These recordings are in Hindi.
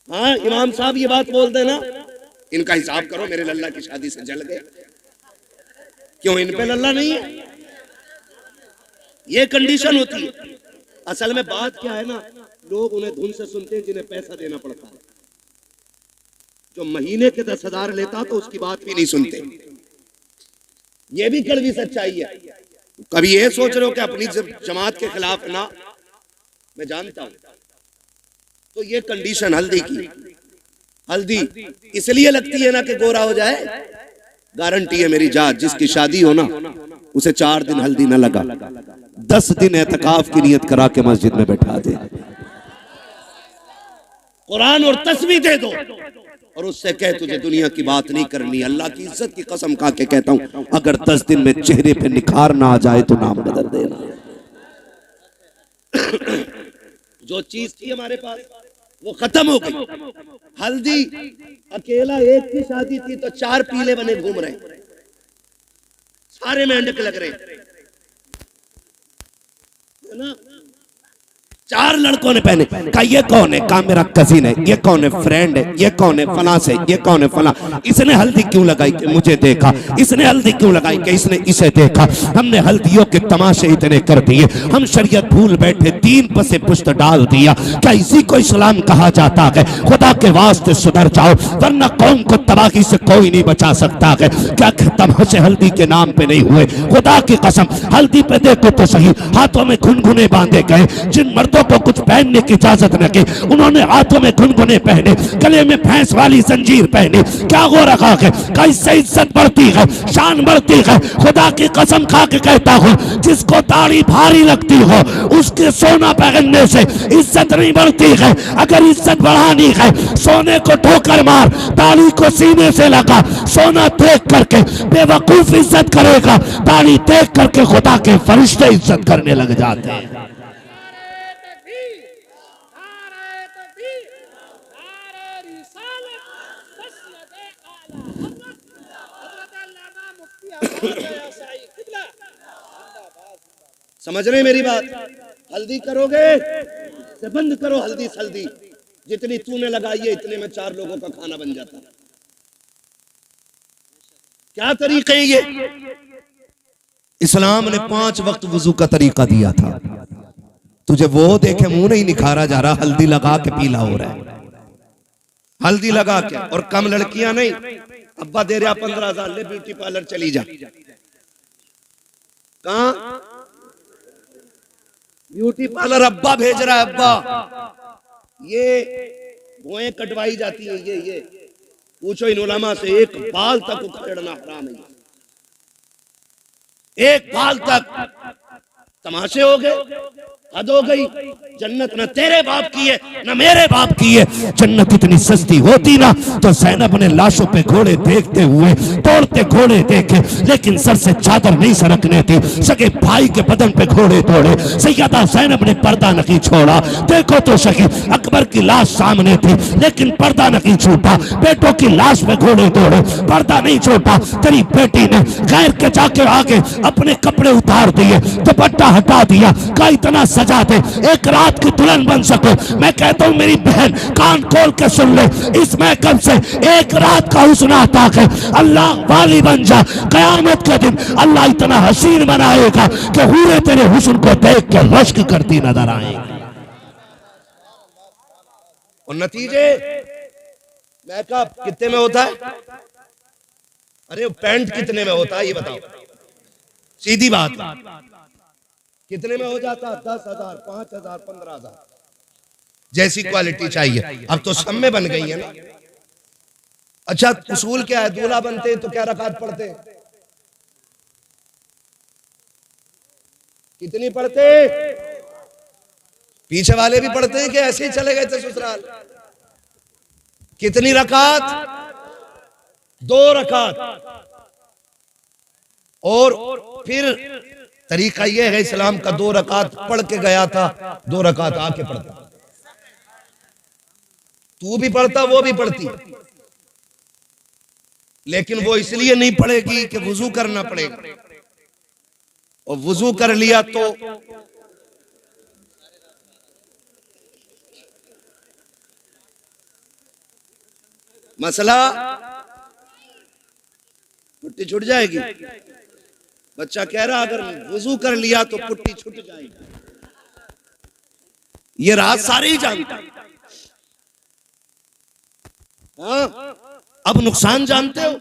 हाँ इमाम साहब ये बात बोल देना, इनका हिसाब करो, मेरे लल्ला की शादी से जल गए, क्यों इन पे लल्ला नहीं है? ये कंडीशन होती है। असल में बात क्या है ना, लोग उन्हें धुन से सुनते हैं जिन्हें पैसा देना पड़ता है। जो महीने के 10,000 लेता तो उसकी बात भी नहीं सुनते। ये भी कड़वी सच्चाई है। कभी ये सोच रहे हो कि अपनी जमात के खिलाफ ना, मैं जानता हूं। तो ये कंडीशन हल्दी की, हल्दी इसलिए लगती है ना कि गोरा हो जाए। गारंटी है मेरी जात, जिसकी शादी हो ना उसे 4 दिन हल्दी ना लगा, 10 दिन एतकाफ की नियत करा के मस्जिद में बैठा दे, कुरान और तस्बीह दे दो और उससे कह तुझे दुनिया की बात नहीं करनी। अल्लाह की इज्जत की कसम खा के कहता हूं, अगर 10 दिन में चेहरे पे निखार ना आ जाए तो नाम बदल देना। जो चीज थी हमारे पास वो खत्म हो गई। हल्दी अकेला एक की शादी थी तो 4 पीले बने घूम रहे, सारे मेंढक लग रहे है ना। 4 लड़कों ने पहने, कहा ये कौन है? कहा मेरा कजिन है। ये कौन है? फ्रेंड है। ये कौन है? फला से। ये कौन है? फला। इसने हल्दी क्यों लगाई? कि मुझे देखा। इसने हल्दी क्यों लगाई? कि इसने इसे देखा। हमने हल्दियों के तमाशे इतने कर दिए, हम शरीयत भूल बैठे, दीन पर से पुश्त डाल दिया। क्या इसी को इस्लाम कहा जाता है? खुदा के वास्ते सुधर जाओ, वरना कौम को तबाही से कोई नहीं बचा सकता है। क्या तमाशे हल्दी के नाम पे नहीं हुए? खुदा की कसम, हल्दी पे देखो तो सही, हाथों में घुनघुने बांधे गए। जिन मर्दों को कुछ पहनने की इजाजत न की, उन्होंने हाथों में घुनघुने पहने, गले में भैंस वाली जंजीर पहने। क्या हो रखा है? कैसे इज्जत बढ़ती है, शान बढ़ती है। खुदा की कसम खा के कहता हूँ, जिसको दाढ़ी भारी लगती हो उसके सोना पहनने से इज्जत नहीं बढ़ती है। अगर इज्जत बढ़ानी है, सोने को ठोकर मार, दाढ़ी को सीने से लगा। सोना देख करके बेवकूफ इज्जत करेगा, दाढ़ी देख करके खुदा के फरिश्ते इज्जत करने लग जाते हैं। समझ रहे मेरी बात? हल्दी करोगे से बंद करो हल्दी सल्दी, जितनी तूने लगाई है इतने में 4 लोगों का खाना बन जाता। क्या तरीके है ये? इस्लाम ने 5 वक्त वुजू का तरीका दिया था। तुझे वो देखे मुंह नहीं निखारा जा रहा, हल्दी लगा के पीला हो रहा है। हल्दी लगा के, और कम लड़कियां नहीं, अब्बा दे रहा 15,000 ले ब्यूटी पार्लर चली जा। कहां? ब्यूटी पार्लर अब्बा भेज रहा है। अब्बा ये भुएं कटवाई जाती है, ये पूछो इन उलमा से, एक बाल तक उखड़ना हराम है। एक बाल तक तमाशे हो गए, हद हो गई। जन्नत न तेरे बाप की है न मेरे बाप की है। जन्नत इतनी सस्ती होती ना तो ज़ैनब ने लाशों पे घोड़े देखते हुए तोड़ते घोड़े देखे, लेकिन सर से चादर नहीं सरकने थी। सगे भाई के बदन पे घोड़े तोड़े, सैयदा ज़ैनब ने पर्दा नहीं छोड़ा। देखो तो सही, अकबर की लाश सामने थी लेकिन पर्दा नहीं छूटा। बेटों की लाश पे घोड़े तोड़े, पर्दा नहीं छोटा। तेरी बेटी ने गैर के जाके आगे अपने कपड़े उतार दिए, दुपट्टा हटा दिया। का इतना सजा दे एक रात की दुल्हन बन सको। मैं कहता हूं मेरी बहन कान खोल के सुन ले, इस महकम से एक रात का हुस्न आता है। अल्लाह वाली बन जा, कयामत के दिन अल्लाह इतना हसीन बनाएगा कि हूरे तेरे हुस्न को देख के रश्क करती नजर आएगी। और नतीजे मेकअप कितने में होता है? अरे पैंट कितने में होता है ये बताओ, सीधी बात। कितने में हो जाता? 10,000, 5,000, 15,000, जैसी क्वालिटी चाहिए। अब तो सब में बन गई है ना। अच्छा उसूल क्या है? दूल्हा बनते हैं तो क्या रकात पढ़ते हैं? कितनी पढ़ते? पीछे वाले भी पढ़ते हैं कि ऐसे ही चले गए थे ससुराल? कितनी रकात? 2 रकात। और फिर तरीका यह है इस्लाम का, 2 रकात पढ़ के गया था, 2 रकात आके पढ़ता। तू भी पढ़ता, वो भी पढ़ती, लेकिन वो इसलिए नहीं पढ़ेगी कि वुजू करना पड़ेगा, और वुजू कर लिया तो मसला पुट्टी छूट जाएगी। बच्चा कह रहा अगर वुजू कर लिया तो पुट्टी छूट जाएगी। ये राज सारे ही जानते हैं। हाँ, अब नुकसान जानते हो।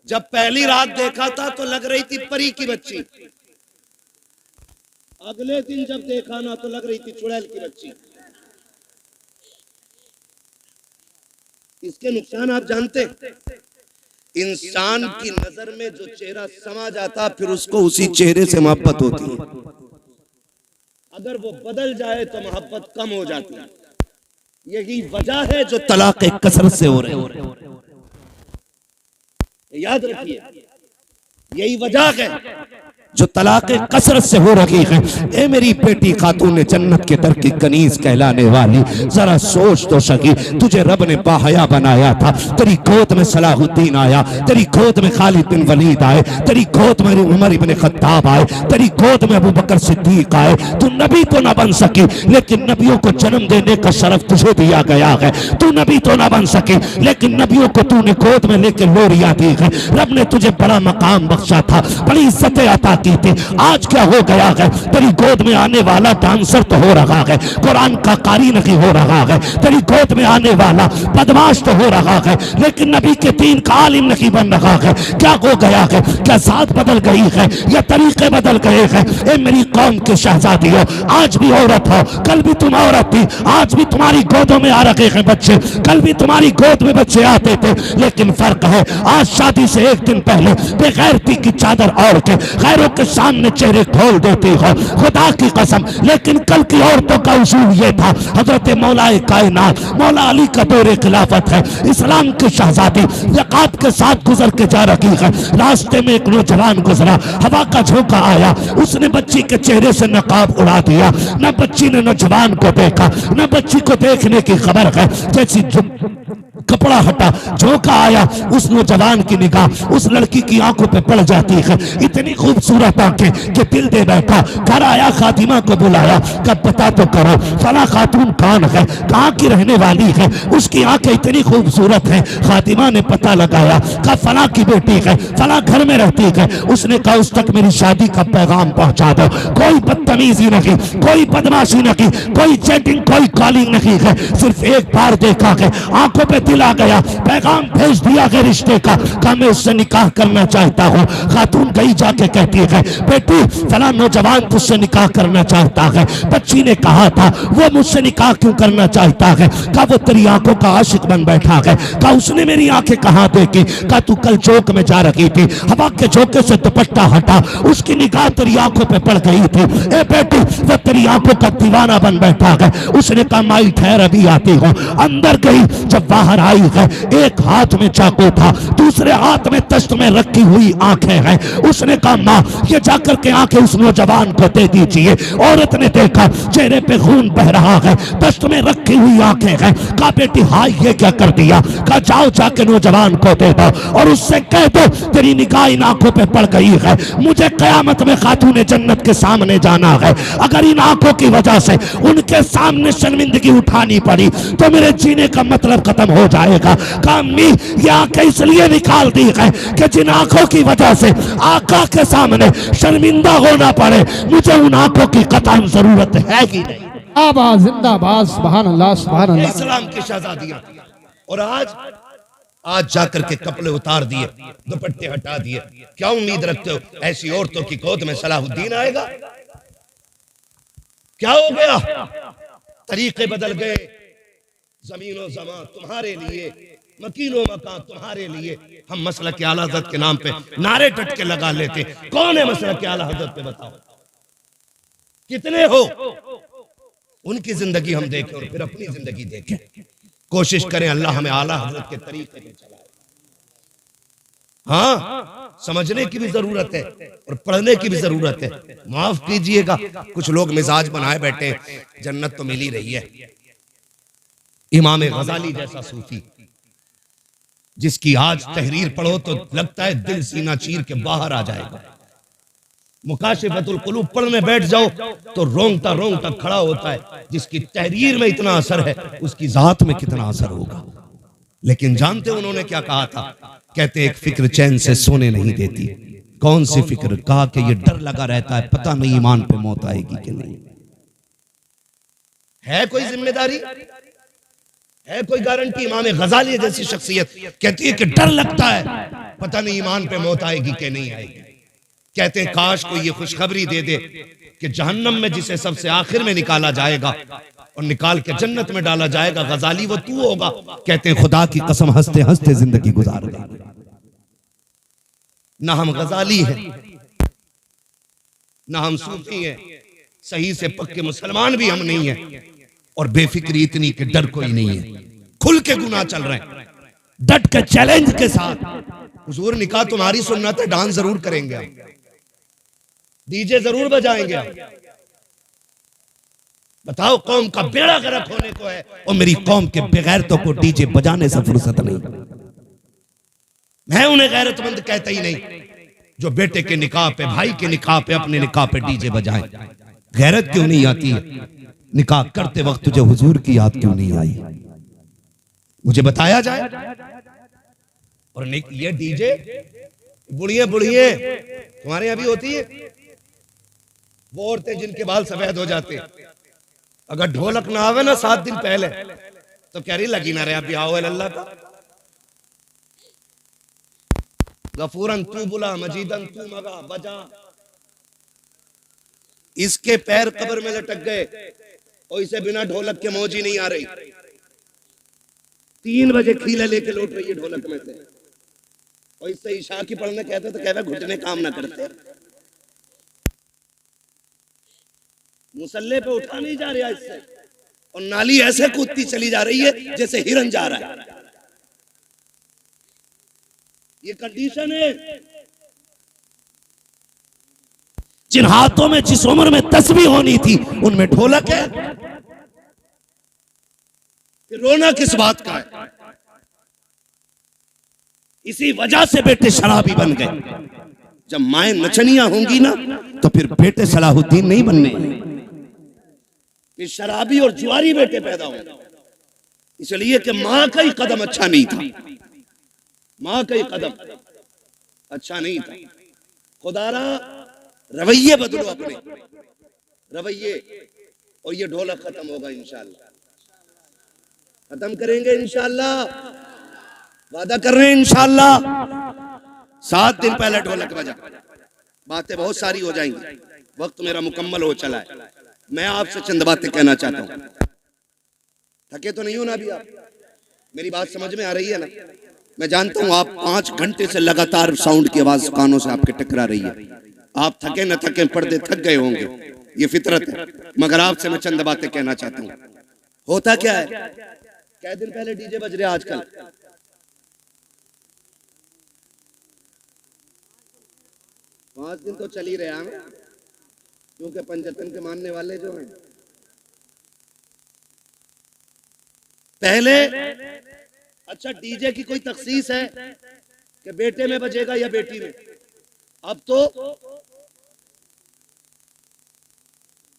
जब पहली रात देखा था तो लग रही थी परी की बच्ची, अगले दिन जब देखा ना तो लग रही थी चुड़ैल की बच्ची। इसके नुकसान आप जानते हैं। इंसान की नजर में जो चेहरा समा जाता फिर उसको उसी चेहरे से मोहब्बत होती है। अगर वो बदल जाए तो मोहब्बत कम हो जाती है। यही वजह है जो तलाक कसरत से हो रही है। याद रखिए, यही वजह है जो तलाक कसरत से हो रही है। ए मेरी बेटी खातून जन्नत के दर की कनीज कहलाने वाली, जरा सोच तो सकी, तुझे रब ने बाहया बनाया था। तेरी गोद में सलाहुद्दीन आया, तेरी गोद में खालिद बिन वलीद आए, तेरी गोद में उमर इब्न खत्ताब आए, तेरी गोद में अबू बकर सिद्दीक आए। तू नबी तो ना बन सकी, लेकिन नबियों को जन्म देने का शरफ तुझे दिया गया है। तू नबी तो ना बन सकी, लेकिन नबियों को तूने गोद में लेकर लोरियां दी है। रब ने तुझे बड़ा मकाम बख्शा था, बड़ी इज्जतें अता की थी। आज क्या हो गया है, तेरी गोद में आने वाला डांसर तो हो रहा है, कुरान का कारी नहीं हो रहा है। तेरी गोद में आने वाला बदमाश तो हो रहा है, लेकिन नबी के दीन का आलिम नहीं बन रहा है। क्या हो गया है, क्या जात बदल गई है या तरीके बदल गए हैं। ए मेरी कौम के शहजादी हो, आज भी औरत हो, कल भी तुम औरत थी, आज भी तुम्हारी गोदों में आ रखे हैं बच्चे, कल भी तुम्हारी गोद में बच्चे आते थे। लेकिन फर्क है, आज शादी से एक दिन पहले बेगैरती की चादर ओढ़ के गैरों के सामने चेहरे खोल देती हो, खुदा की कसम। लेकिन कल की औरतों का उसूल ये था, हजरत मौलाए कायनात मौला अली का दौरे खिलाफत है, इस्लाम की शहजादी यकात के साथ गुजर के जा रही है। रास्ते में एक नौजवान गुजरा, हवा का झोंका आया, उसने बच्ची के चेहरे से नकाब उड़ा दिया। न बच्ची ने नौजवान को देखा, न बच्ची को देखने की खबर है। जैसी कपड़ा हटा, झोंका आया, उस नौजवान की निगाह उस लड़की की आंखों पे पड़ जाती है। इतनी खूबसूरत आंखें कि दिल दे बैठा। घर आया, खातिमा को बुलाया, कब पता तो करो फला खातून कौन है, कहाँ की रहने वाली है, उसकी आंखें इतनी खूबसूरत हैं। खातिमा ने पता लगाया, कहा फला की बेटी है, फला घर में रहती है। उसने कहा उस तक मेरी शादी का पैगाम पहुंचा दो। कोई बदतमीजी नहीं, कोई बदमाशी नहीं, कोई चैटिंग, कोई कॉलिंग नहीं है। सिर्फ एक बार देखा है, आंखों पे दिल आ गया, पैगाम भेज दिया है रिश्ते का, कहा मैं उससे निकाह करना चाहता हूँ। खातून गई जाके कहती है, बेटी फला नौजवान तुझसे निकाह करना चाहता है। बच्ची ने कहा था वो मुझसे निकाह क्यों करना चाहता है, कहा वो तेरी आंखों का आशिक बन बैठा है। कहा उसने मेरी आंखें कहाँ देखी, कहा तू कल चौक में जा रही थी, हवा के झोंके से दुपट्टा हटा, उसकी निगाह तेरी आंखों पे पड़ गई थी। ए बेटी वो तेरी आंखों का दीवाना बन बैठा है। उसने कहा माई ठहर अभी आती हूँ। अंदर गई, जब बाहर आई है, एक हाथ में चाकू था, दूसरे हाथ में तश्त में रखी हुई आंखें हैं। उसने कहा माँ ये जाकर के आंखें उस नौजवान को दे दीजिए। औरत ने देखा चेहरे पे खून बह रहा है, तश्त में रखी हुई आंखें हैं। कहा बेटी हाय ये क्या कर दिया, कहा जाओ जाके नौजवान को दे दो और उससे कह दो तेरी निगाह इन आंखों पे पड़ गई है, मुझे कयामत में खातून जन्नत के सामने जाना है। अगर इन आंखों की वजह से उनके सामने शर्मिंदगी उठानी पड़ी तो मेरे जीने का मतलब खत्म हो जाएगा। अम्मी ये आंखें इसलिए निकाल दी है कि जिन आंखों की वजह से आका के सामने शर्मिंदा होना पड़े, मुझे उन आंखों की कतई जरूरत है कि नहीं। आबाद जिंदाबाद, सुभान अल्लाह सुभान अल्लाह। इस्लाम की शहजादियां, और आज जाकर के कपड़े उतार दिए, दुपट्टे हटा दिए। क्या उम्मीद रखते हो ऐसी औरतों की गोद में सलाहुद्दीन आएगा? क्या हो गया? तरीके बदल गए। जमीनो जमा तुम्हारे लिए, मकीनो मकान तुम्हारे लिए। हम मसलक के आला हज़रत के नाम पे नारे टटके लगा लेते। कौन है मसलक के आला हज़रत पे, बताओ कितने हो? उनकी जिंदगी हम देखें और फिर अपनी जिंदगी देखें। कोशिश करें अल्लाह हमें आला हज़रत के तरीके पे चलाए। हाँ, समझने की भी जरूरत है और पढ़ने की भी जरूरत है। माफ कीजिएगा, कुछ लोग मिजाज बनाए बैठे, जन्नत तो मिल ही रही है। इमाम गजाली जैसा सूफी जिसकी आज तहरीर पढ़ो तो लगता है दिल सीना चीर के बाहर आ जाएगा। मुकाशिफतुल कुलूब पढ़ने बैठ जाओ तो रोंगटा रोंगटा खड़ा होता है। जिसकी तहरीर में इतना असर है उसकी जात में कितना असर होगा। लेकिन जानते उन्होंने क्या कहा था? कहते एक फिक्र चैन से सोने नहीं देती। कौन सी फिक्र? कहा कि ये डर लगा रहता है, पता नहीं ईमान पे मौत आएगी कि नहीं। है कोई जिम्मेदारी, है कोई गारंटी? इमाम गजाली जैसी शख्सियत कहती है कि डर लगता है, पता नहीं ईमान पे मौत आएगी कि नहीं आएगी। कहते हैं काश कोई ये खुशखबरी दे दे कि जहन्नम में जिसे सबसे आखिर में निकाला जाएगा और निकाल के जन्नत में डाला जाएगा, गजाली वो तू होगा। कहते हैं खुदा की कसम हंसते हंसते जिंदगी गुजार गए। ना हम गजाली हैं, ना हम सूफी हैं, सही से पक्के मुसलमान भी हम नहीं हैं, और बेफिक्री इतनी कि डर कोई नहीं है। खुल के गुनाह चल रहे हैं, डट के चैलेंज के साथ। हुजूर निकाह तुम्हारी सुन्नत है, डांस जरूर करेंगे हम, डीजे जरूर बजाएंगे हम। बताओ, कौम का बेड़ा गर्क होने को है और मेरी कौम के बेगैरतों को डीजे बजाने से फुर्सत नहीं। मैं उन्हें गैरतमंद कहता ही नहीं जो बेटे के निकाह पे, भाई के निकाह पे, अपने निकाह पे डीजे बजाएं। गैरत क्यों नहीं आती है? निकाह करते वक्त तुझे हुजूर की याद क्यों नहीं आई? मुझे बताया जाए। और ये डीजे बुढ़िए बुढ़िए तुम्हारे यहां भी होती है, वो औरतें जिनके बाल सफेद हो जाते हैं, अगर ढोलक ना आवे ना 7 दिन पहले तो कह रही लगी ना रहे अभी आओ अल्लाह का। गफूरन तू बुला, मजीदन तू मगा बजा। इसके पैर कब्र में लटक गए और इसे बिना ढोलक के मौज ही नहीं आ रही। 3 बजे खीले लेके लौट रही है ढोलक में से, और इससे ईशा की पढ़ने कहते तो कहते घुटने काम ना करते। मुसल्ले पे उठा नहीं जा रहा इससे, और नाली ऐसे कूदती चली जा रही है जैसे हिरन जा रहा है। ये कंडीशन है। जिन हाथों में जिस उम्र में तस्बीह होनी थी उनमें ढोलक है, रोना किस बात का है? इसी वजह से बेटे शराबी बन गए। जब माएं नचनियां होंगी ना तो फिर बेटे सलाहुद्दीन नहीं बनने, फिर शराबी और जुआरी बेटे पैदा होंगे। इसलिए कि मां का ही कदम अच्छा नहीं था, मां का ही कदम अच्छा नहीं था। खुदारा रवैये बदलो, अपने रवैये, और ये ढोलक खत्म होगा इंशाअल्लाह। खत्म करेंगे इंशाअल्लाह, वादा कर रहे हैं इंशाअल्लाह। 7 दिन पहले ढोलक बजा, बातें बहुत सारी हो जाएंगी, वक्त मेरा मुकम्मल हो चला है। मैं आपसे चंद बातें कहना चाहता हूं। थके तो नहीं हो ना अभी आप? मेरी बात समझ में आ रही है ना? मैं जानता हूं आप 5 घंटे से लगातार साउंड की आवाज कानों से आपके टकरा रही है। आप थके न थके, पर्दे थक गए होंगे, ये फितरत है। मगर आपसे मैं चंद बातें कहना चाहता हूं। होता क्या है, क्या दिन पहले डीजे बज रहे आजकल? पांच दिन तो चल ही रहे हैं, क्योंकि पंचतन के मानने वाले जो हैं पहले। अच्छा, डीजे की कोई तखसीस है कि बेटे में बजेगा या बेटी में? अब तो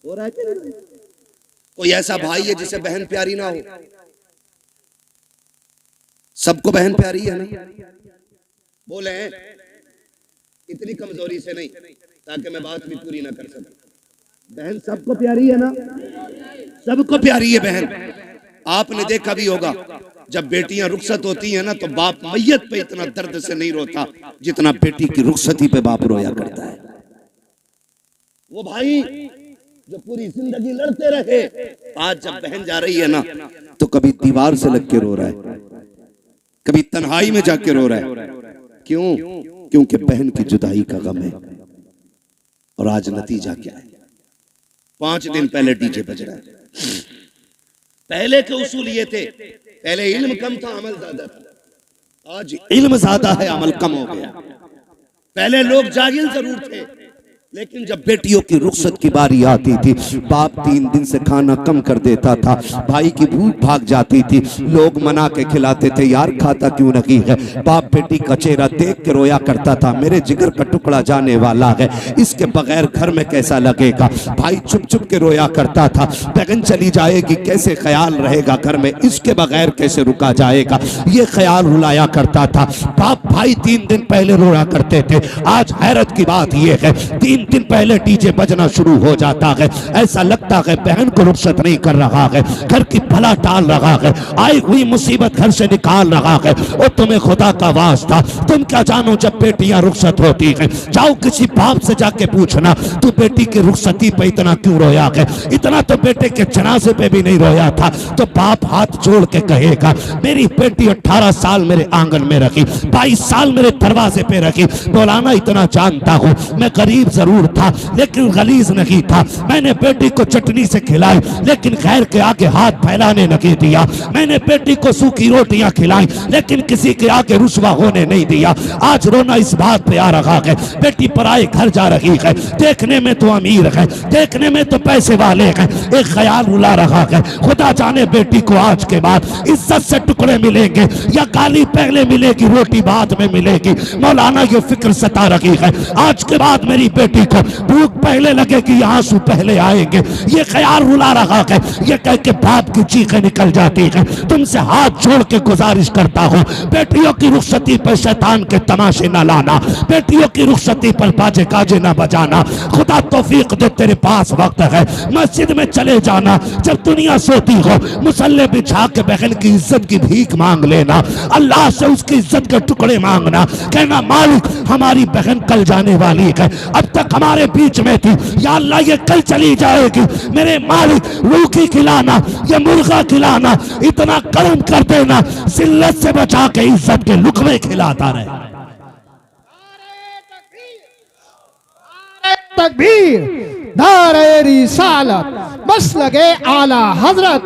हो रहा है कि नहीं? कोई ऐसा भाई है जिसे बहन प्यारी ना हो? सबको बहन प्यारी है ना? बोले इतनी कमजोरी से नहीं, ताकि मैं बात भी पूरी ना कर सकूं। बहन सबको प्यारी है ना? सबको प्यारी है बहन। आपने देखा भी होगा जब बेटियां रुखसत होती हैं ना तो बाप मैयत पे इतना दर्द से नहीं रोता जितना बेटी की रुखसती पे बाप रोया करता है। वो भाई जो पूरी जिंदगी लड़ते रहे, आज जब बहन जा रही है ना तो कभी दीवार से लग के रो रहा है, कभी तन्हाई में जाके रो रहा है। क्यों? क्योंकि बहन की जुदाई का गम है। और आज नतीजा क्या है? 5 दिन पहले डीजे बज रहा है। पहले के उसूल ये थे, पहले इल्म कम था, अमल ज्यादा था। आज इल्म ज्यादा है, अमल कम हो गया। पहले लोग जाहिल जरूर थे, लेकिन जब बेटियों की रुखसत की बारी आती थी, बाप 3 दिन से खाना कम कर देता था, भाई की भूख भाग जाती थी, लोग मना के खिलाते थे, यार खाता क्यों नहीं है। बाप बेटी का चेहरा देख के रोया करता था, मेरे जिगर का टुकड़ा जाने वाला है, इसके बगैर घर में कैसा लगेगा। भाई चुप चुप के रोया करता था, बहन चली जाएगी कैसे ख्याल रहेगा घर में, इसके बगैर कैसे रुका जाएगा, ये ख्याल रुलाया करता था। बाप भाई 3 दिन पहले रोया करते थे। आज हैरत की बात यह है, 3 दिन पहले डीजे बजना शुरू हो जाता है, ऐसा लगता है बहन को रुखसत नहीं कर रहा है, घर की भला टाल रहा है, आई हुई मुसीबत घर से निकाल रहा है। और तुम्हें खुदा का वास्ता, तुम क्या जानो जब बेटियां रुखसत होती हैं, जाओ किसी बाप से जाके पूछना, तू बेटी की रुखसती पे इतना क्यों रोया है, इतना तो बेटे के जनाजे पे भी नहीं रोया था। तो बाप हाथ जोड़ के कहेगा, मेरी बेटी 18 साल मेरे आंगन में रखी, 22 साल मेरे दरवाजे पे रखी। मौलाना इतना जानता हूं, मैं गरीब जरूर था लेकिन गलीज नहीं था, मैंने बेटी को चटनी से खिलाई लेकिन खैर के आगे हाथ फैलाने नहीं दिया, मैंने बेटी को सूखी रोटियां खिलाई लेकिन किसी के आगे रुसवा होने नहीं दिया। आज रोना इस बात पे आ रहा है, बेटी पराए घर जा रही है, देखने में तो अमीर है, देखने में तो पैसे वाले हैं, एक ख्याल रुला रहा है, खुदा जाने बेटी को आज के बाद इज्जत से टुकड़े मिलेंगे या गाली पहले मिलेगी रोटी बाद में मिलेगी। मौलाना ये फिक्र सता रही है, आज के बाद मेरी बेटी को भूख पहले लगेगी, आंसू पहले आएंगे, ये ख्याल रुला रहा है। ये कह के बाप की चीखें निकल जाती है। तुमसे हाथ जोड़ के गुजारिश करता हूँ, बेटियों की रुखसती पर शैतान के तमाशे न लाना, बेटियों की रुखसती पर बाजे गाजे न बजाना। खुदा तौफीक दे, तेरे पास वक्त है, मस्जिद में चले जाना, जब दुनिया सोती हो मुसल्ले बिछा के बहन की इज्जत की भीख मांग लेना, अल्लाह से उसकी इज्जत के टुकड़े मांगना, कहना मालिक हमारी बहन कल जाने वाली है, अब तक हमारे बीच में थी, या अल्लाह ये कल चली जाएगी, मेरे मालिक रूखी खिलाना या मुर्गा खिलाना, इतना करम कर देना जिल्लत से बचा के इज्जत के लुकमे खिलाता रहे। तकबीर, नारे रिसालत, मसलके आला हजरत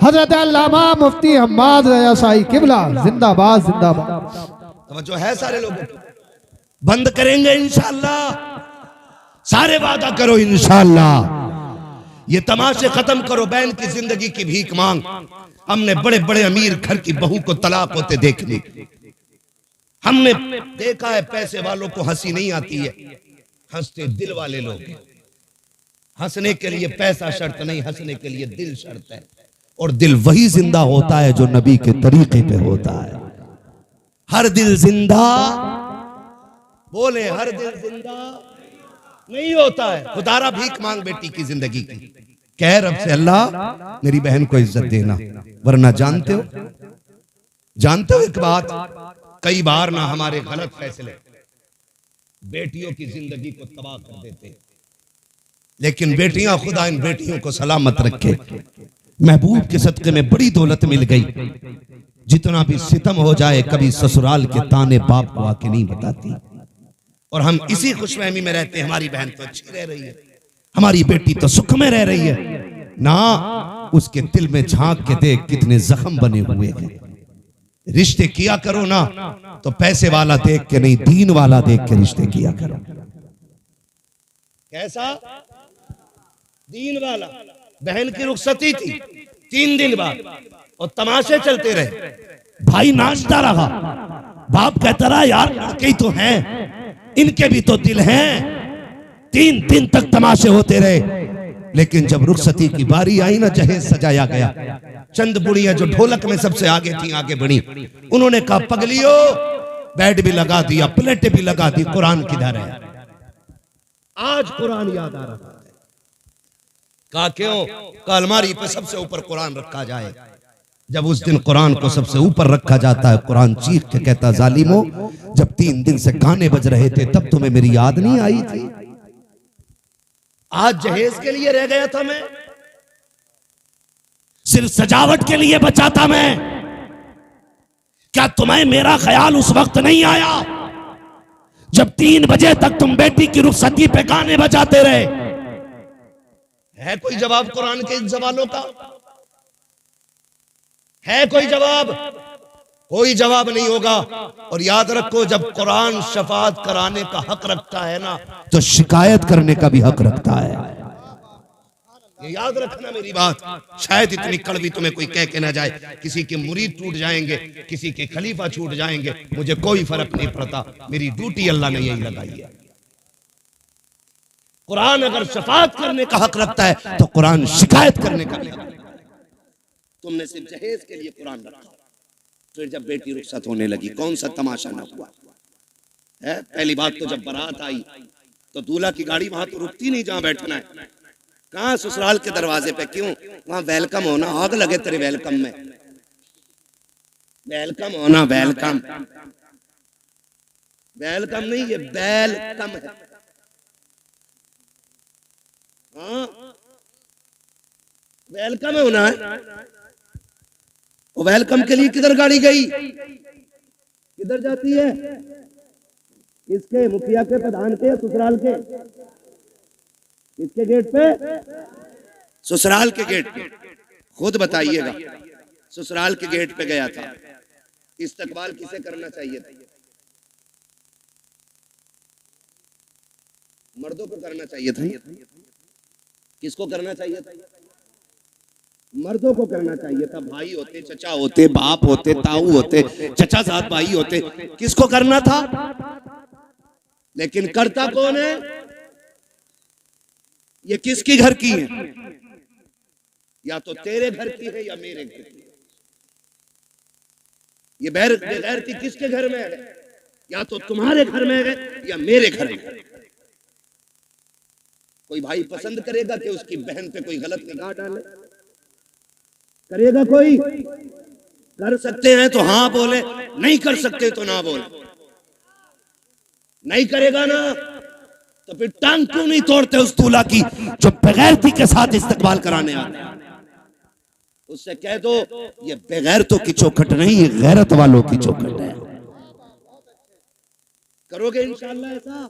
हजरत अल्लामा मुफ्ती हम्माद रज़ा शाही किबला जिंदाबाद जिंदाबाद। तवज्जो है सारे लोगों, बंद करेंगे इंशाअल्लाह, सारे वादा करो इंशाअल्लाह। ये तमाशे खत्म करो, बहन की जिंदगी की भीख मांग। हमने बड़े बड़े अमीर घर की बहू को तलाक होते देख ली, हमने देखा है पैसे वालों को हंसी नहीं आती है, हंसते दिल वाले लोग। हंसने के लिए पैसा शर्त नहीं, हंसने के लिए दिल शर्त है, और दिल वही जिंदा होता है जो नबी के तरीके पे होता है। हर दिल जिंदा, बोले हर दिल जिंदा नहीं होता है। खुदारा भीख मांग बेटी की जिंदगी की, कह रब से अल्लाह मेरी बहन को इज्जत देना, वरना जानते हो एक बात, कई बार ना हमारे गलत फैसले बेटियों की जिंदगी को तबाह कर देते हैं, लेकिन बेटियां, खुदा इन बेटियों को सलामत रखे। महबूब के सदके में बड़ी दौलत मिल गई, जितना भी सितम हो जाए कभी ससुराल के ताने बाप को आके नहीं बताती, और हम इसी खुशफहमी में रहते हैं, हमारी बहन तो अच्छी रह रही है, हमारी बेटी तो सुख में रह रही है ना। उसके दिल में झांक के देख कितने जख्म बने हुए हैं। रिश्ते किया करो ना तो पैसे वाला देख के नहीं, दीन वाला देख के रिश्ते किया करो। कैसा दीन वाला? बहन की रुखसती थी 3 दिन बाद और तमाशे चलते रहे, भाई नाचता रहा, बाप कहता रहा यार लड़के तो हैं, इनके भी तो दिल हैं। 3 दिन तक तमाशे होते रहे, लेकिन जब रुखसती की बारी आई ना, जहेज सजाया गया, चंद बुढ़ियां जो ढोलक में सबसे आगे थी आगे बढ़ी, उन्होंने कहा पगलियो, बेड भी लगा दिया, प्लेटें भी लगा दी, कुरान किधर है? आज कुरान याद आ रहा है। कहा क्यों? कहा अलमारी पे सबसे ऊपर कुरान रखा जाए। जब उस दिन कुरान को सबसे ऊपर रखा जाता है, कुरान चीख के कहता जालिमो, जब 3 दिन से गाने बज रहे थे तब तुम्हें मेरी याद नहीं आई थी? आज जहेज के लिए रह गया था मैं, सिर्फ सजावट के लिए बचा था मैं, क्या तुम्हें मेरा ख्याल उस वक्त नहीं आया जब 3 बजे तक तुम बेटी की रुखसती पे गाने बजाते रहे? है कोई जवाब कुरान के इन सवालों का? है कोई जवाब? कोई जवाब नहीं होगा। और याद रखो, जब कुरान शफाअत कराने का हक रखता है ना, तो शिकायत करने का भी हक रखता है। ये याद रखना मेरी बात। शायद इतनी कड़वी तुम्हें कोई कह के ना जाए, किसी के मुरीद टूट जाएंगे, किसी के खलीफा छूट जाएंगे, मुझे कोई फर्क नहीं पड़ता। मेरी ड्यूटी अल्लाह ने यही लगाई है। कुरान अगर शफाअत करने का हक रखता है तो कुरान शिकायत करने का भी हक रखता है। तुमने सिर्फ जहेज के लिए कुरान रखा, फिर जब बेटी रुखसत होने लगी कौन सा तमाशा न हुआ है। पहली बात तो जब बारात आई तो दूल्हा की गाड़ी वहां तो रुकती नहीं जहां बैठना है। कहां? ससुराल के दरवाजे पे। क्यों? वहां वेलकम होना, आग लगे तेरे वेलकम में। वेलकम होना, वेलकम, वेलकम नहीं, ये वेलकम है। हाँ, वेलकम होना है। वो वेलकम के लिए किधर गाड़ी गई? किधर जाती है? किसके? मुखिया के, प्रधान के, ससुराल के? किसके गेट पे? ससुराल के गेट पे। खुद बताइएगा। ससुराल के गेट पे गया था। इस्तकबाल किसे करना चाहिए था? मर्दों को करना चाहिए था। किसको करना चाहिए था? मर्दों को करना चाहिए था। भाई होते, चचा होते, बाप होते, ताऊ होते, चचा साथ भाई होते, किसको करना था? लेकिन करता कौन है? ये किसकी घर की है? या तो तेरे घर की है या मेरे घर की है। ये बेगैरती किसके घर में है? या तो तुम्हारे घर में है या मेरे घर में है। कोई भाई पसंद करेगा कि उसकी बहन पे कोई गलत निगाह डाले? करेगा कोई? कर सकते हैं तो हाँ बोले, नहीं कर सकते तो ना बोले। नहीं करेगा ना तो फिर टांग क्यों नहीं तोड़ते उस दूल्हा की जो बेगैरती के साथ इस्तकबाल कराने आते हैं? उससे कह दो ये बेगैरतों की चौखट नहीं, ये गैरत वालों की चौखट है। करोगे इंशाअल्लाह ऐसा?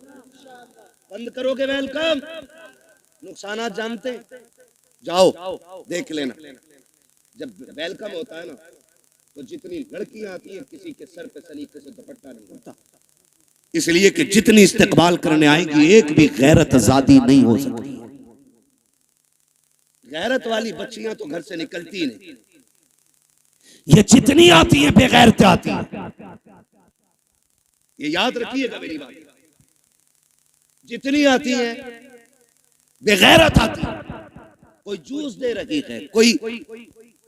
बंद करोगे वेलकम? नुकसानात जानते? जाओ देख लेना। जब वेलकम होता है ना तो जितनी लड़कियां आती हैं किसी के सर पे सलीके से दुपट्टा नहीं होता, इसलिए कि जितनी इस्तकबाल करने आएगी एक भी गैरत आजादी नहीं हो सकती। गैरत वाली बच्चियां तो घर से निकलती नहीं। ये जितनी आती हैं बेगैरत आती हैं। ये याद रखिएगा मेरी बात। जितनी आती हैं बेगैरत आती है। कोई जूस दे रही है, कोई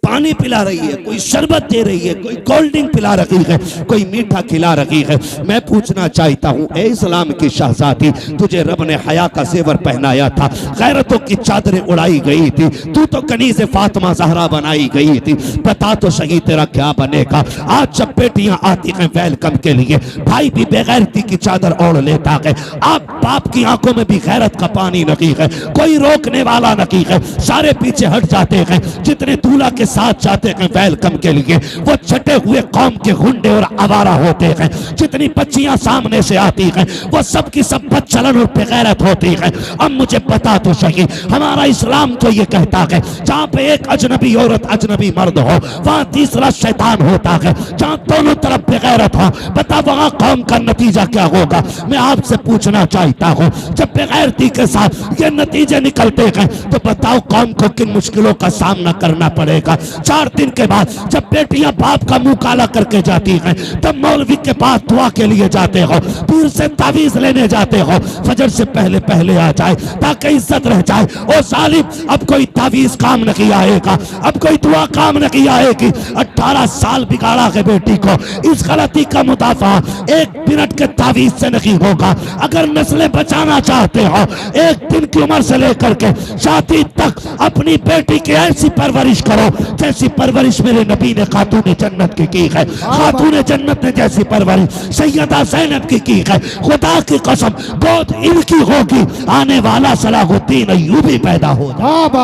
पानी पिला रही है, कोई शरबत दे रही है, कोई कोल्ड ड्रिंक पिला रही है, कोई मीठा खिला रही है। मैं पूछना चाहता हूँ, ए इस्लाम की शहजादी, तुझे रब ने हया का जेवर पहनाया था, गैरतों की चादरें उड़ाई गई थी, तू तो कनीज़े फातिमा ज़हरा बनाई गई थी। बता तो सही तेरा क्या बनेगा? आज जब बेटियां आती हैं वेलकम के लिए, भाई भी बेगैरती की चादर ओढ़ लेता है। आप बाप की आंखों में भी गैरत का पानी नहीं है, कोई रोकने वाला नहीं है, सारे पीछे हट जाते हैं। जितने दूल्हा के साथ जाते हैं वेलकम के लिए वो छटे हुए कौम के गुंडे और आवारा होते हैं। जितनी बच्चियां सामने से आती हैं वो सब की सब बदचलन और बेगैरत होती हैं। अब मुझे बता तो सही, हमारा इस्लाम तो ये कहता है जहाँ पे एक अजनबी औरत अजनबी मर्द हो वहाँ तीसरा शैतान होता है। जहाँ दोनों तरफ बेगैरत हो, बता वहाँ कौम का नतीजा क्या होगा? मैं आपसे पूछना चाहता हूँ, जब बेगैरती के साथ ये नतीजे निकलते हैं तो बताओ कौम को किन मुश्किलों का सामना करना पड़ेगा। 4 दिन के बाद जब बेटियां बाप का मुंह काला करके जाती हैं तब मौलवी के पास दुआ के लिए जाते हो, पीर से तावीज लेने जाते हो, फजर से पहले पहले आ जाए ताकि इज्जत रह जाए। ओ जालिम, अब कोई तावीज काम नहीं आएगा, अब कोई दुआ काम नहीं आएगी। 18 साल बिगाड़ा है बेटी को, इस गलती का मुदाफा 1 मिनट के तावीज से नहीं होगा। अगर नस्लें बचाना चाहते हो 1 दिन की उम्र से लेकर के शादी तक अपनी बेटी की ऐसी परवरिश करो जैसी परवरिश मेरे नबी ने खातून जन्नत की है। खातून जन्नत ने जैसी परवरिश सैयदा ज़ैनब की है। खुदा की कसम गोद इनकी होगी, आने वाला सलाहुद्दीन अय्यूबी पैदा हो।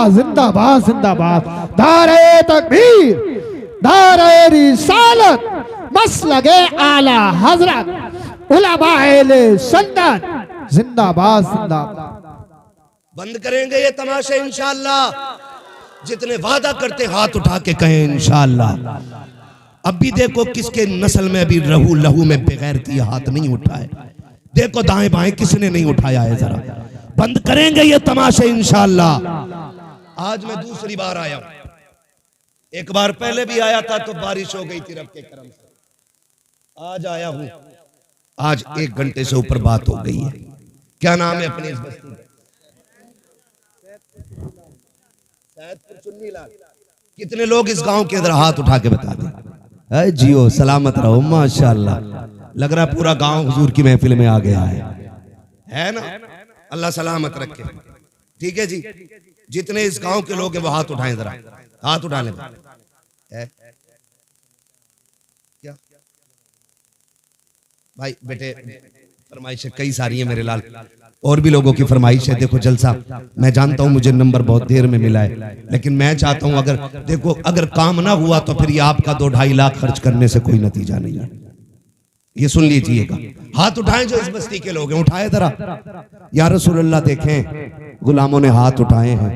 जिंदाबाद जिंदाबाद। नारे तकबीर, नारे रिसालत, मसलके आला हजरत उलमाए सुन्नत, जिंदाबाद जिंदाबाद। बंद करेंगे ये तमाशे इंशाअल्लाह। जितने वादा करते हाथ उठा के कहें इंशाअल्लाह। अब भी देखो किसके नस्ल में अभी रहू लहू में बेगैरती हाथ नहीं उठाए। देखो दाएं बाएं किसने नहीं उठाया है। जरा बंद करेंगे ये तमाशे इंशाअल्लाह। आज मैं दूसरी बार आया हूं, एक बार पहले भी आया था तो बारिश हो गई थी रब के करम से। आज आया हूं, आज 1 घंटे से ऊपर बात हो गई है। क्या नाम है अपनी इस बस्ती का? सैदपुर चुन्नीलाल। कितने लोग इस गांव के अंदर हाथ उठा के बता दें। जियो सलामत रहो माशाअल्लाह। लग रहा पूरा गांव हुजूर की महफिल में आ गया है ना? अल्लाह सलामत रखे। ठीक है जी, जितने इस गांव के लोग हैं वो हाथ उठाएं, जरा हाथ उठा लें। क्या भाई बेटे फरमाइशें कई सारी है मेरे लाल, और भी लोगों की फरमाइश है। देखो जलसा, मैं जानता हूं मुझे नंबर बहुत देर में मिला है, लेकिन मैं चाहता हूं अगर देखो अगर काम ना हुआ तो फिर ये आपका 2-2.5 लाख खर्च करने से कोई नतीजा नहीं है। ये सुन लीजिएगा। हाथ उठाएं जो इस बस्ती के लोग हैं, उठाए जरा। या रसूलुल्लाह देखें गुलामों ने हाथ उठाए हैं।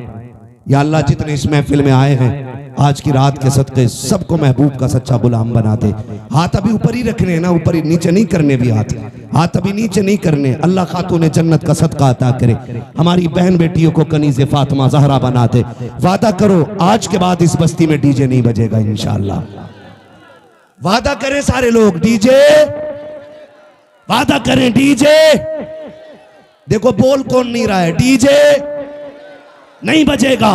या अल्लाह जितने इस महफिल में आए हैं आज की रात के सदके सबको महबूब का सच्चा गुलाम बना दे। हाथ अभी ऊपर ही रखने ना, ऊपर ही, नीचे नहीं करने भी हाथ अभी नीचे नहीं करने। अल्लाह खातून जन्नत का सदका अता करे, हमारी बहन बेटियों को कनीज़े फातिमा ज़हरा बना दे। वादा करो आज के बाद इस बस्ती में डीजे नहीं बजेगा इंशाअल्लाह। वादा करें सारे लोग, डीजे वादा करें, डीजे। देखो बोल कौन नहीं रहा है, डीजे नहीं बजेगा।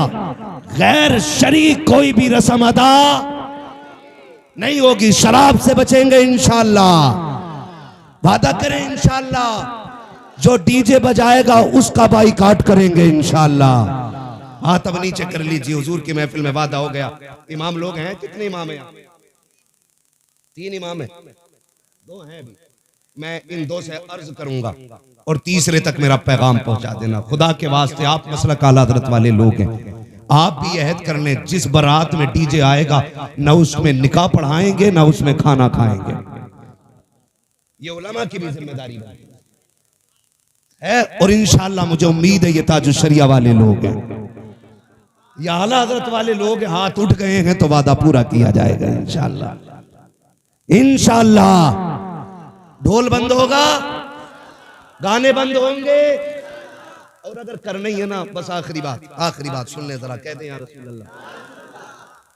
गैर शरीक कोई भी रस्म अदा नहीं होगी। शराब से बचेंगे इंशाअल्लाह। वादा करें इंशाअल्लाह। जो डीजे बजाएगा उसका बाइकाट करेंगे इंशाअल्लाह। हाथ अब नीचे कर लीजिए, हुजूर की महफिल में वादा हो गया। इमाम लोग हैं, कितने इमाम हैं? 3 इमाम हैं, 2 हैं अभी। मैं इन 2 से अर्ज करूंगा और तीसरे तक मेरा पैगाम पहुंचा देना। खुदा के वास्ते आप मसलक आला हज़रत वाले लोग हैं, आप भी अहद कर लें जिस बारात में डीजे आएगा ना उसमें निकाह पढ़ाएंगे ना उसमें खाना खाएंगे। ये उलमा की भी जिम्मेदारी है। और इंशाअल्लाह मुझे उम्मीद है ये ताजुश शरिया वाले लोग हैं, या आला हज़रत वाले लोग हाथ उठ गए हैं तो वादा पूरा किया जाएगा इंशाअल्लाह। इंशाअल्लाह ढोल बंद होगा, गाने बंद होंगे। और अगर करना ही है ना, बस आखिरी बात सुन ले जरा, कहते हैं या रसूल अल्लाह।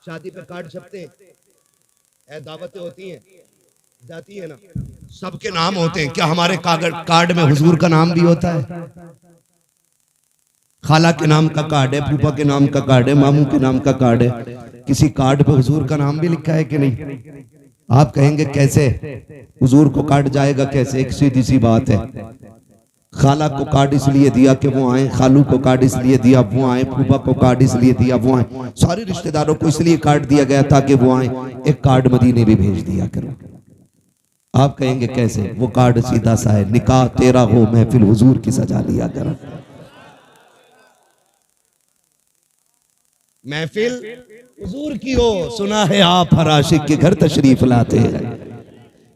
शादी पे कार्ड छपते हैं, दावतें होती हैं, जाती है ना, सबके नाम होते हैं। क्या हमारे कार्ड में हुजूर का नाम भी होता है? खाला के नाम का कार्ड है, फूफा के नाम का कार्ड है, मामू के नाम का कार्ड है। किसी कार्ड पे हुजूर का नाम भी लिखा है कि नहीं? आप कहेंगे कैसे हुजूर को कार्ड जाएगा कैसे? एक सीधी सी बात है। खाला को कार्ड इसलिए दिया कि वो आए, खालू को कार्ड इसलिए दिया वो आए, फूफा को कार्ड इसलिए दिया वो आए, सारे रिश्तेदारों को इसलिए कार्ड दिया गया ताकि वो आए। एक कार्ड मदीने भी भेज दिया करो। आप कहेंगे कैसे? वो कार्ड सीधा सा है, निकाह तेरा हो महफिल हुजूर की सजा लिया करो। महफिल हुजूर की हो, सुना है आप हर आशिक के घर तशरीफ लाते हैं।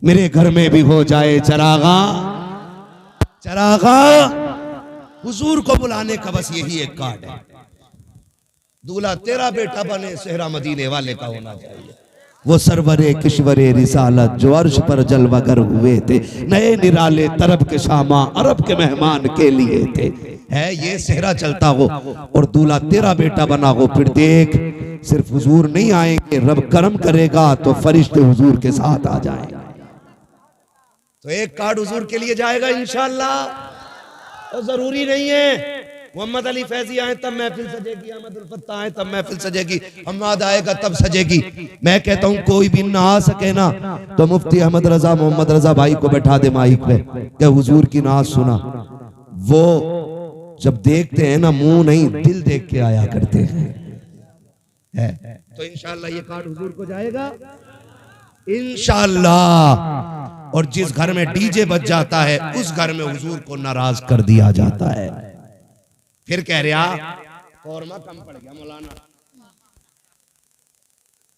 मेरे घर में भी हो जाए चरागा, हुजूर को बुलाने का बस यही एक कार्ड है। दूल्हा तेरा बेटा बने, सेहरा मदीने वाले का होना चाहिए। वो सरवरे किश्वरे रिसालत जो अर्श पर जलवागर हुए थे, नए निराले तरब के शामा अरब के मेहमान के लिए थे। है ये सेहरा चलता हो और दूल्हा तेरा बेटा बना हो, फिर देख सिर्फ हुजूर नहीं आएंगे, रब करम करेगा तो फरिश्ते हुजूर के साथ आ जाएंगे। तो एक कार्ड हुजूर के लिए जाएगा इंशाअल्लाह। और जरूरी नहीं है मोहम्मद अली फैजी आए तब महफिल सजेगी, अहमद उल फत्ता आए तब महफिल सजेगी, हम्माद आएगा तब सजेगी। मैं कहता हूं कोई भी ना आ सके ना तो मुफ्ती अहमद रजा मोहम्मद रजा भाई को बैठा दे माइक पे कि हुजूर की नाज सुना। वो जब देखते हैं ना मुंह नहीं दिल देख के आया करते हैं। तो इंशाअल्लाह ये कार्ड हुजूर को जाएगा इंशाअल्लाह। और जिस घर में डीजे बज जाता है उस घर में हुजूर को नाराज कर दिया जाता है। फिर कह रहा कौरमा कम पड़ गया मौलाना,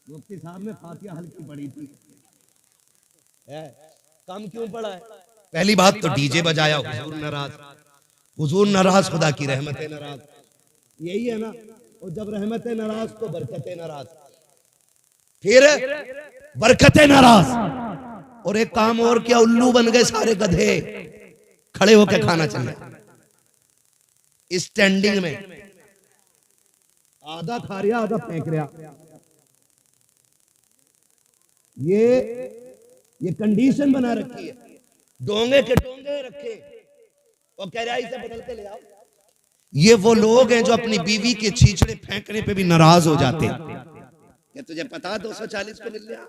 मुफ्ती साहब ने फातिहा हल्की पड़ी थी, कम क्यों पड़ा है? पहली बात तो डीजे बजाया, हुजूर नाराज, हुजूर नाराज, खुदा की रहमतें नाराज, यही है ना। और जब रहमतें नाराज तो बरकतें नाराज। फिर बरकतें नाराज, और एक काम और किया, उल्लू बन गए सारे गधे, खड़े होकर खाना चले स्टैंडिंग में, आधा खा रहा आधा फेंक रहा। ये कंडीशन बना रखी है, डोंगे के डोंगे रखे और कह रहा है इसे बदल के ले आओ। ये वो लोग हैं जो अपनी बीवी के छींचड़े फेंकने पे भी नाराज हो जाते हैं। क्या तुझे पता 240 को मिल गया?